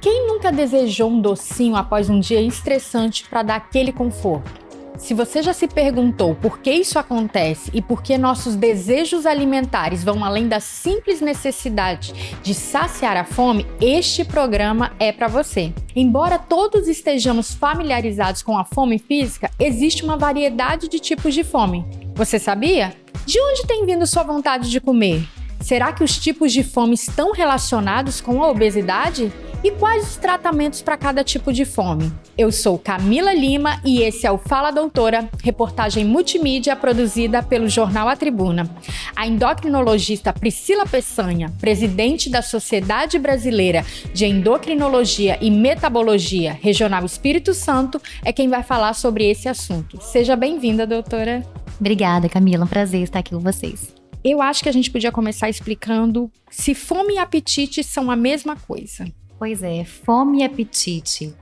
Quem nunca desejou um docinho após um dia estressante para dar aquele conforto? Se você já se perguntou por que isso acontece e por que nossos desejos alimentares vão além da simples necessidade de saciar a fome, este programa é para você. Embora todos estejamos familiarizados com a fome física, existe uma variedade de tipos de fome. Você sabia? De onde tem vindo sua vontade de comer? Será que os tipos de fome estão relacionados com a obesidade? E quais os tratamentos para cada tipo de fome? Eu sou Camila Lima e esse é o Fala Doutora, reportagem multimídia produzida pelo jornal A Tribuna. A endocrinologista Priscila Peçanha, presidente da Sociedade Brasileira de Endocrinologia e Metabologia Regional Espírito Santo, é quem vai falar sobre esse assunto. Seja bem-vinda, doutora. Obrigada, Camila. Um prazer estar aqui com vocês. Eu acho que a gente podia começar explicando se fome e apetite são a mesma coisa. Pois é, fome e apetite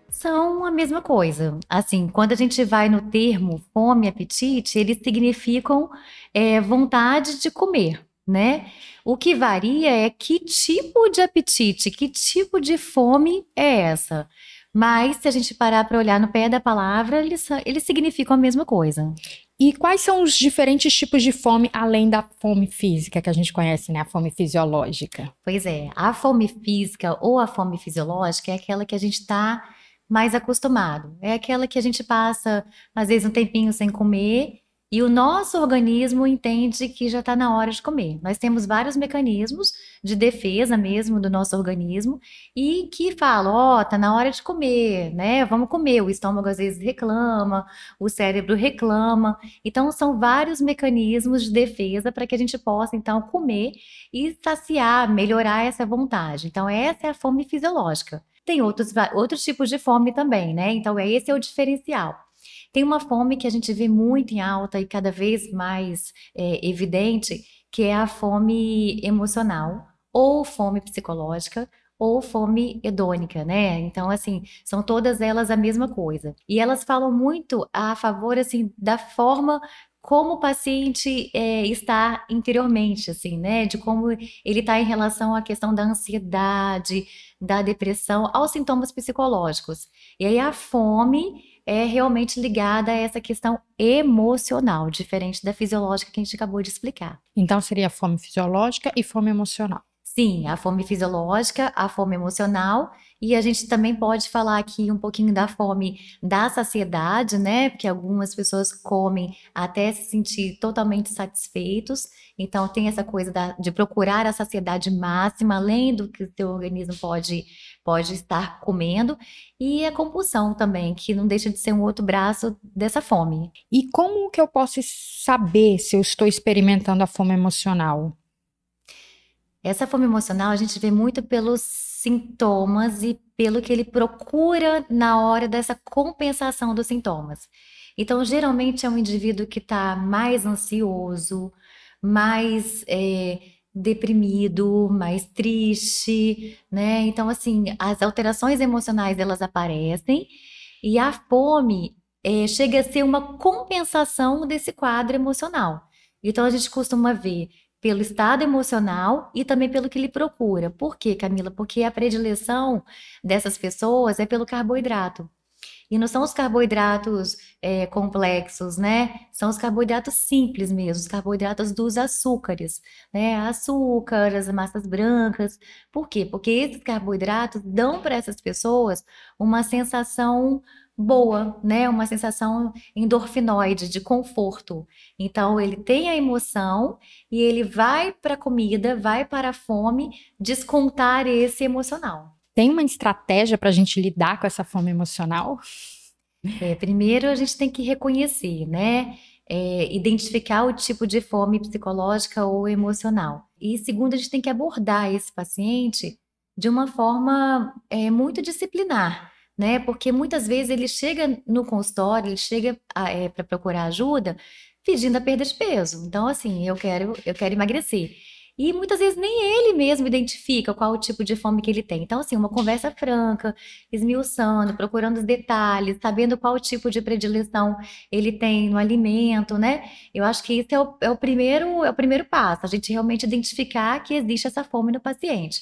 são a mesma coisa. Assim, quando a gente vai no termo fome e apetite, eles significam vontade de comer, né? O que varia é que tipo de apetite, que tipo de fome é essa. Mas, se a gente parar para olhar no pé da palavra, eles significam a mesma coisa. E quais são os diferentes tipos de fome, além da fome física, que a gente conhece, né? A fome fisiológica. Pois é, a fome física ou a fome fisiológica é aquela que a gente está mais acostumado. É aquela que a gente passa, às vezes, um tempinho sem comer e o nosso organismo entende que já está na hora de comer. Nós temos vários mecanismos de defesa mesmo do nosso organismo e que falam, tá na hora de comer, né? Vamos comer. O estômago às vezes reclama, o cérebro reclama. Então, são vários mecanismos de defesa para que a gente possa, então, comer e saciar, melhorar essa vontade. Então, essa é a fome fisiológica. Tem outros tipos de fome também, né? Então, esse é o diferencial. Tem uma fome que a gente vê muito em alta e cada vez mais evidente, que é a fome emocional, ou fome psicológica, ou fome hedônica, né? Então, assim, são todas elas a mesma coisa. E elas falam muito a favor, assim, da forma como o paciente está interiormente, assim, né? De como ele está em relação à questão da ansiedade, da depressão, aos sintomas psicológicos. E aí a fome é realmente ligada a essa questão emocional, diferente da fisiológica que a gente acabou de explicar. Então seria fome fisiológica e fome emocional. Sim, a fome fisiológica, a fome emocional, e a gente também pode falar aqui um pouquinho da fome da saciedade, né? Porque algumas pessoas comem até se sentir totalmente satisfeitos, então tem essa coisa de procurar a saciedade máxima, além do que o seu organismo pode estar comendo, e a compulsão também, que não deixa de ser um outro braço dessa fome. E como que eu posso saber se eu estou experimentando a fome emocional? Essa fome emocional a gente vê muito pelos sintomas e pelo que ele procura na hora dessa compensação dos sintomas. Então, geralmente é um indivíduo que está mais ansioso, mais deprimido, mais triste, né? Então, assim, as alterações emocionais elas aparecem e a fome chega a ser uma compensação desse quadro emocional. Então, a gente costuma ver pelo estado emocional e também pelo que ele procura. Por quê, Camila? Porque a predileção dessas pessoas é pelo carboidrato. E não são os carboidratos complexos, né? São os carboidratos simples mesmo, os carboidratos dos açúcares, né? Açúcar, as massas brancas. Por quê? Porque esses carboidratos dão para essas pessoas uma sensação boa, né? Uma sensação endorfinoide, de conforto. Então, ele tem a emoção e ele vai para a comida, vai para a fome, descontar esse emocional. Tem uma estratégia para a gente lidar com essa fome emocional? Primeiro, a gente tem que reconhecer, né? Identificar o tipo de fome psicológica ou emocional. E segundo, a gente tem que abordar esse paciente de uma forma muito disciplinar, né? Porque muitas vezes ele chega no consultório, ele chega para procurar ajuda pedindo a perda de peso. Então, assim, eu quero emagrecer. E muitas vezes nem ele mesmo identifica qual o tipo de fome que ele tem. Então, assim, uma conversa franca, esmiuçando, procurando os detalhes, sabendo qual tipo de predileção ele tem no alimento, né? Eu acho que isso é o primeiro passo, a gente realmente identificar que existe essa fome no paciente.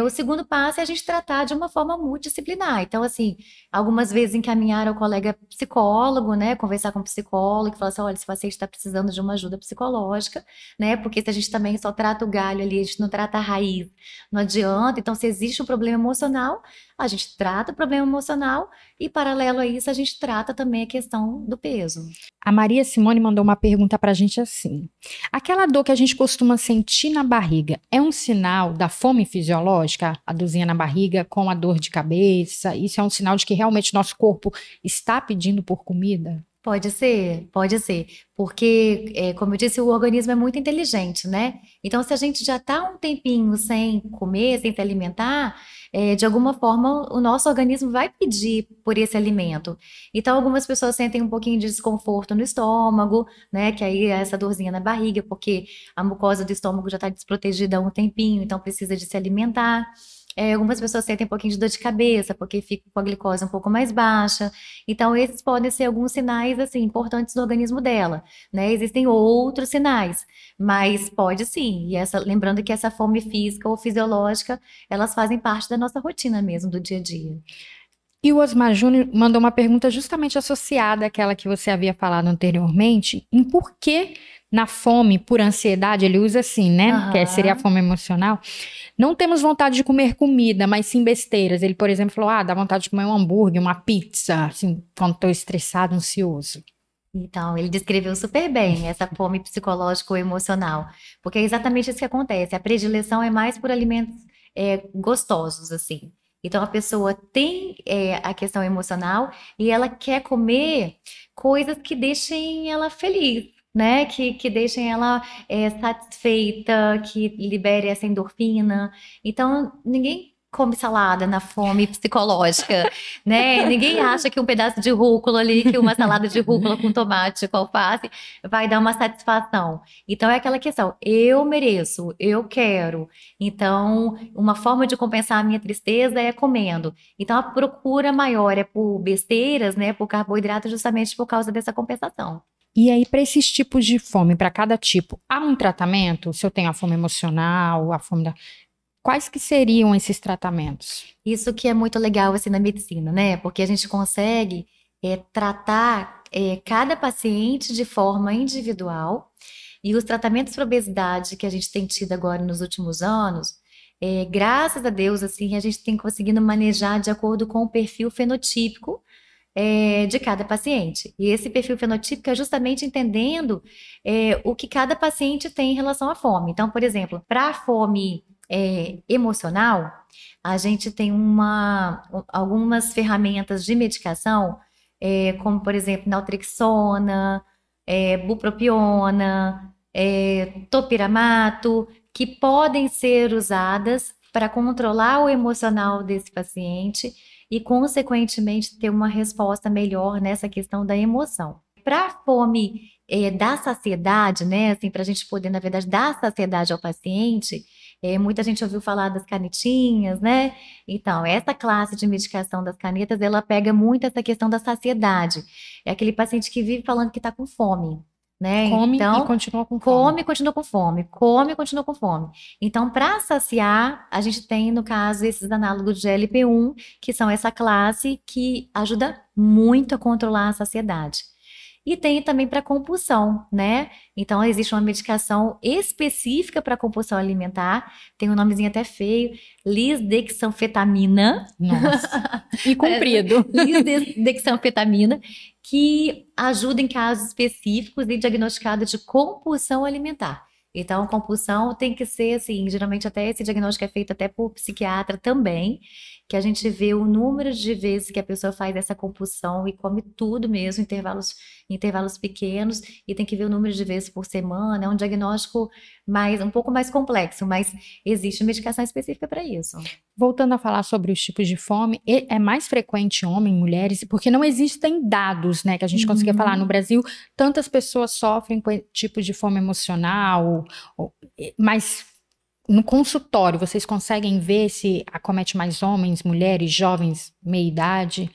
O segundo passo é a gente tratar de uma forma multidisciplinar. Então, assim, algumas vezes encaminhar ao colega psicólogo, né? Conversar com o psicólogo, falar assim, olha, esse paciente está precisando de uma ajuda psicológica, né? Porque se a gente também só trata o galho ali, a gente não trata a raiz, não adianta. Então, se existe um problema emocional, a gente trata o problema emocional e, paralelo a isso, a gente trata também a questão do peso. A Maria Simone mandou uma pergunta pra gente assim: aquela dor que a gente costuma sentir na barriga é um sinal da fome fisiológica? A dorzinha na barriga com a dor de cabeça? Isso é um sinal de que realmente nosso corpo está pedindo por comida? Pode ser, pode ser. Porque, como eu disse, o organismo é muito inteligente, né? Então, se a gente já está um tempinho sem comer, sem se alimentar, de alguma forma o nosso organismo vai pedir por esse alimento. Então, algumas pessoas sentem um pouquinho de desconforto no estômago, né? Que aí é essa dorzinha na barriga, porque a mucosa do estômago já está desprotegida há um tempinho, então precisa de se alimentar. Algumas pessoas sentem um pouquinho de dor de cabeça, porque fica com a glicose um pouco mais baixa. Então, esses podem ser alguns sinais, assim, importantes do organismo dela, né? Existem outros sinais, mas pode sim. E lembrando que essa fome física ou fisiológica, elas fazem parte da nossa rotina mesmo, do dia a dia. E o Osmar Júnior mandou uma pergunta justamente associada àquela que você havia falado anteriormente, em por que na fome por ansiedade, ele usa assim, né? Que seria a fome emocional. Não temos vontade de comer comida, mas sim besteiras. Ele, por exemplo, falou, dá vontade de comer um hambúrguer, uma pizza, assim, quando estou estressado, ansioso. Então, ele descreveu super bem essa fome psicológica ou emocional, porque é exatamente isso que acontece. A predileção é mais por alimentos gostosos, assim. Então, a pessoa tem a questão emocional e ela quer comer coisas que deixem ela feliz, né? Que deixem ela satisfeita, que libere essa endorfina. Então, ninguém come salada na fome psicológica, né? Ninguém acha que um pedaço de rúcula ali, que uma salada de rúcula com tomate, com alface, vai dar uma satisfação. Então é aquela questão, eu mereço, eu quero. Então, uma forma de compensar a minha tristeza é comendo. Então a procura maior é por besteiras, né? Por carboidrato, justamente por causa dessa compensação. E aí, para esses tipos de fome, para cada tipo, há um tratamento? Se eu tenho a fome emocional, a fome da... Quais que seriam esses tratamentos? Isso que é muito legal assim na medicina, né? Porque a gente consegue tratar cada paciente de forma individual e os tratamentos para obesidade que a gente tem tido agora nos últimos anos, graças a Deus, assim, a gente tem conseguido manejar de acordo com o perfil fenotípico de cada paciente. E esse perfil fenotípico é justamente entendendo o que cada paciente tem em relação à fome. Então, por exemplo, para a fome emocional, a gente tem algumas ferramentas de medicação, como, por exemplo, naltrexona, bupropiona, topiramato, que podem ser usadas para controlar o emocional desse paciente e, consequentemente, ter uma resposta melhor nessa questão da emoção. Para a fome da saciedade, né, assim, para a gente poder, na verdade, dar saciedade ao paciente, muita gente ouviu falar das canetinhas, né? Então, essa classe de medicação das canetas, ela pega muito essa questão da saciedade. É aquele paciente que vive falando que está com fome, né? Come então, e continua com fome. Come e continua com fome, come e continua com fome. Então, para saciar, a gente tem, no caso, esses análogos de GLP-1, que são essa classe que ajuda muito a controlar a saciedade. E tem também para compulsão, né? Então, existe uma medicação específica para compulsão alimentar, tem um nomezinho até feio, lisdexanfetamina. Nossa, e comprido. Lisdexanfetamina, que ajuda em casos específicos e diagnosticado de compulsão alimentar. Então, compulsão tem que ser, assim, geralmente até esse diagnóstico é feito até por psiquiatra também, que a gente vê o número de vezes que a pessoa faz essa compulsão e come tudo mesmo, intervalos pequenos, e tem que ver o número de vezes por semana. É um diagnóstico um pouco mais complexo, mas existe medicação específica para isso. Voltando a falar sobre os tipos de fome, é mais frequente em homens, mulheres, porque não existem dados, né, que a gente consiga falar. No Brasil, tantas pessoas sofrem com esse tipo de fome emocional, mas no consultório, vocês conseguem ver se acomete mais homens, mulheres, jovens, meia-idade?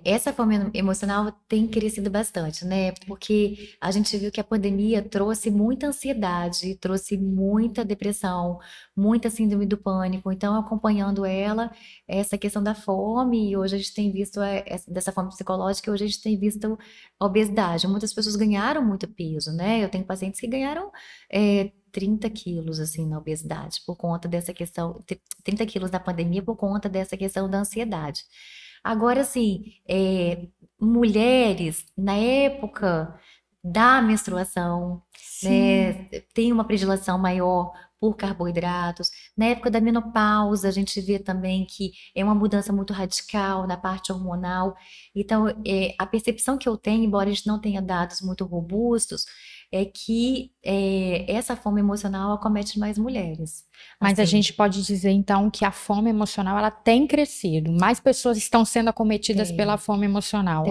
Essa fome emocional tem crescido bastante, né? Porque a gente viu que a pandemia trouxe muita ansiedade, trouxe muita depressão, muita síndrome do pânico. Então, acompanhando ela, essa questão da fome, e hoje a gente tem visto dessa fome psicológica, hoje a gente tem visto a obesidade. Muitas pessoas ganharam muito peso, né? Eu tenho pacientes que ganharam 30 quilos, assim, na obesidade, por conta dessa questão, 30 quilos na pandemia, por conta dessa questão da ansiedade. Agora, assim, mulheres, na época da menstruação, Sim. né, tem uma predileção maior por carboidratos. Na época da menopausa, a gente vê também que é uma mudança muito radical na parte hormonal. Então, a percepção que eu tenho, embora a gente não tenha dados muito robustos, é que essa fome emocional acomete mais mulheres. Mas a Assim, gente pode dizer então que a fome emocional ela tem crescido. Mais pessoas estão sendo acometidas pela tem. fome emocional.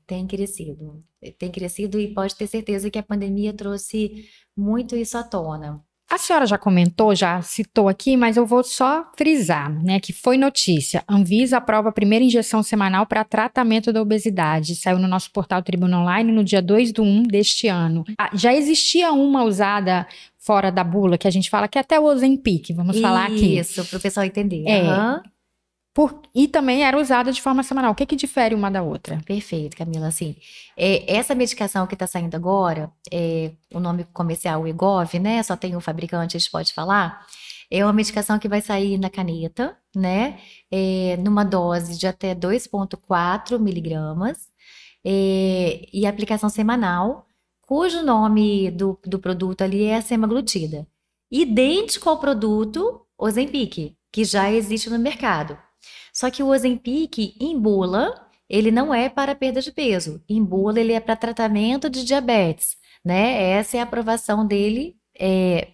Tem crescido. Tem crescido e pode ter certeza que a pandemia trouxe muito isso à tona. A senhora já comentou, já citou aqui, mas eu vou só frisar, né, que foi notícia. Anvisa aprova a primeira injeção semanal para tratamento da obesidade. Saiu no nosso portal Tribuna Online no dia 2/1 deste ano. Já existia uma usada fora da bula, que a gente fala que é até o Ozempic, vamos falar aqui. Isso, para o pessoal entender. É, Aham. e também era usada de forma semanal. O que que difere uma da outra? Perfeito, Camila. Assim, essa medicação que está saindo agora, o nome comercial Wegovy, né? Só tem o fabricante, a gente pode falar. É uma medicação que vai sair na caneta, né? Numa dose de até 2,4 miligramas. E aplicação semanal, cujo nome do produto ali é semaglutida. Idêntico ao produto Ozempic, que já existe no mercado. Só que o Ozempic, em bula, ele não é para perda de peso. Em bula, ele é para tratamento de diabetes, né? Essa é a aprovação dele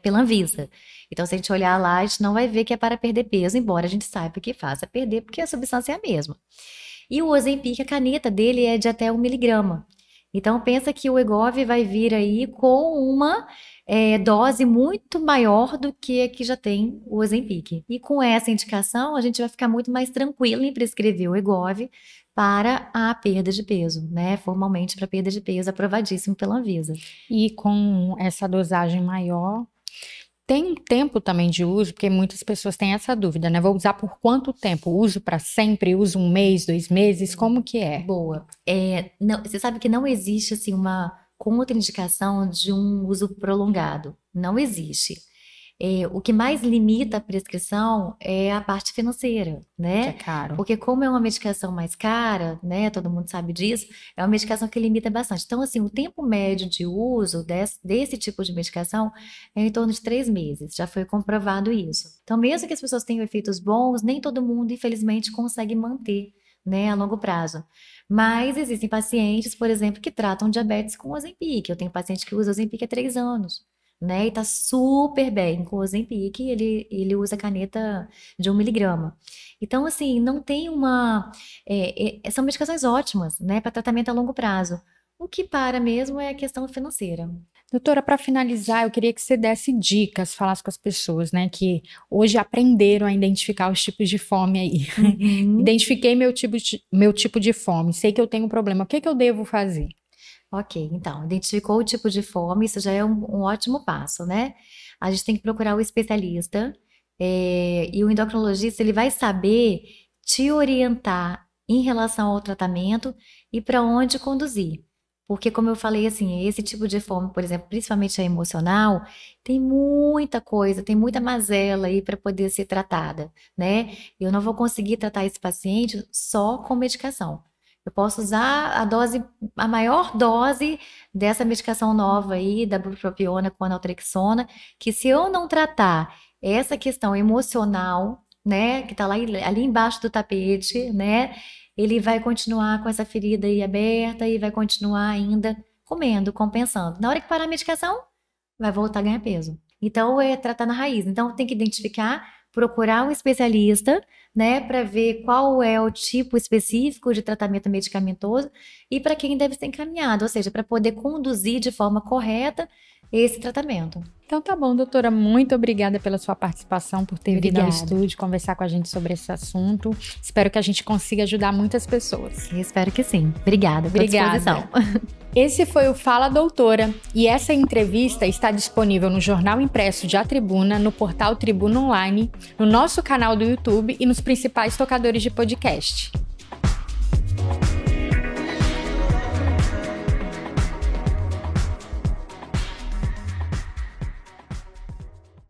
pela Anvisa. Então, se a gente olhar lá, a gente não vai ver que é para perder peso, embora a gente saiba que faça perder, porque a substância é a mesma. E o Ozempic, a caneta dele é de até 1 miligrama. Então, pensa que o Wegovy vai vir aí com uma dose muito maior do que a que já tem o Ozempic. E com essa indicação, a gente vai ficar muito mais tranquilo em prescrever o Wegovy para a perda de peso, né? Formalmente para perda de peso, aprovadíssimo pela Anvisa. E com essa dosagem maior, tem um tempo também de uso, porque muitas pessoas têm essa dúvida, né? Vou usar por quanto tempo? Uso para sempre? Uso 1 mês, 2 meses? Como que é? Boa. Não, você sabe que não existe assim uma contraindicação de um uso prolongado. Não existe. O que mais limita a prescrição é a parte financeira, Que é né? caro. Porque como é uma medicação mais cara, né? Todo mundo sabe disso, é uma medicação que limita bastante. Então, assim, o tempo médio de uso desse tipo de medicação é em torno de 3 meses. Já foi comprovado isso. Então, mesmo que as pessoas tenham efeitos bons, nem todo mundo, infelizmente, consegue manter, né, a longo prazo. Mas existem pacientes, por exemplo, que tratam diabetes com Ozempic. Eu tenho paciente que usa Ozempic há 3 anos, né? E tá super bem com o Ozempic, ele usa caneta de 1 miligrama. Então, assim, não tem são medicações ótimas, né, para tratamento a longo prazo. O que para mesmo é a questão financeira. Doutora, para finalizar, eu queria que você desse dicas, falasse com as pessoas, né, que hoje aprenderam a identificar os tipos de fome aí. Uhum. Identifiquei meu tipo de fome, sei que eu tenho um problema, o que que eu devo fazer? Ok, então, identificou o tipo de fome, isso já é um ótimo passo, né? A gente tem que procurar o especialista, e o endocrinologista, ele vai saber te orientar em relação ao tratamento e para onde conduzir. Porque, como eu falei, assim, esse tipo de fome, por exemplo, principalmente a emocional, tem muita coisa, tem muita mazela aí para poder ser tratada, né? Eu não vou conseguir tratar esse paciente só com medicação. Eu posso usar a maior dose dessa medicação nova aí, da bupropiona com a naltrexona, que se eu não tratar essa questão emocional, né, que está lá ali embaixo do tapete, né, ele vai continuar com essa ferida aí aberta e vai continuar ainda comendo, compensando. Na hora que parar a medicação, vai voltar a ganhar peso. Então, é tratar na raiz. Então, tem que identificar, procurar um especialista, né, para ver qual é o tipo específico de tratamento medicamentoso e para quem deve ser encaminhado, ou seja, para poder conduzir de forma correta esse tratamento. Então tá bom, doutora, muito obrigada pela sua participação, por ter vindo ao Obrigada. estúdio conversar com a gente sobre esse assunto. Espero que a gente consiga ajudar muitas pessoas. Eu espero que sim. Obrigada pela disposição. Esse foi o Fala Doutora, e essa entrevista está disponível no Jornal Impresso de A Tribuna, no portal Tribuna Online, no nosso canal do YouTube e nos principais tocadores de podcast.